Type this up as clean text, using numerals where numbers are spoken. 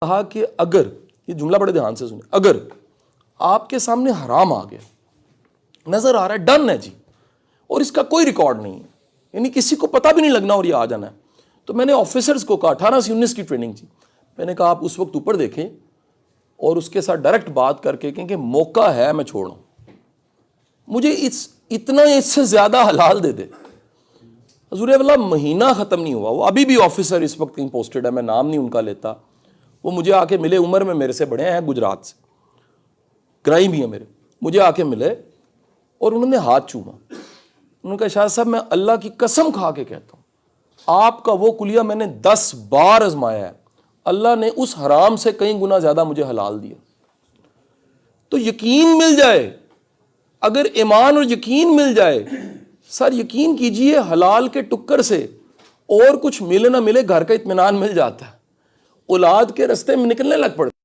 کہا کہ اگر یہ جملہ بڑے دھیان سے سنیں، اگر آپ کے سامنے حرام آ گیا، نظر آ رہا ہے، ڈن ہے جی، اور اس کا کوئی ریکارڈ نہیں ہے، یعنی کسی کو پتہ بھی نہیں لگنا اور یہ آ جانا ہے، تو میں نے آفیسرز کو کہا، 18 سے 19 کی ٹریننگ تھی، میں نے کہا آپ اس وقت اوپر دیکھیں اور اس کے ساتھ ڈائریکٹ بات کر کے کہیں کہ موقع ہے میں چھوڑ رہا ہوں، مجھے اتنا اس سے زیادہ حلال دے دے۔ حضور اللہ مہینہ ختم نہیں ہوا، وہ ابھی بھی آفیسر اس وقت کہیں پوسٹڈ ہے، میں نام نہیں ان کا لیتا، وہ مجھے آ کے ملے، عمر میں میرے سے بڑے ہیں، گجرات سے، کرائم بھی ہیں میرے، مجھے آ کے ملے اور انہوں نے ہاتھ چوما، انہوں نے کہا شاہ صاحب میں اللہ کی قسم کھا کے کہتا ہوں آپ کا وہ کلیہ میں نے 10 بار آزمایا ہے، اللہ نے اس حرام سے کئی گنا زیادہ مجھے حلال دیا۔ تو یقین مل جائے، اگر ایمان اور یقین مل جائے، سر یقین کیجئے حلال کے ٹکر سے اور کچھ ملے نہ ملے گھر کا اطمینان مل جاتا ہے، اولاد کے رستے میں نکلنے لگ پڑتا ہے۔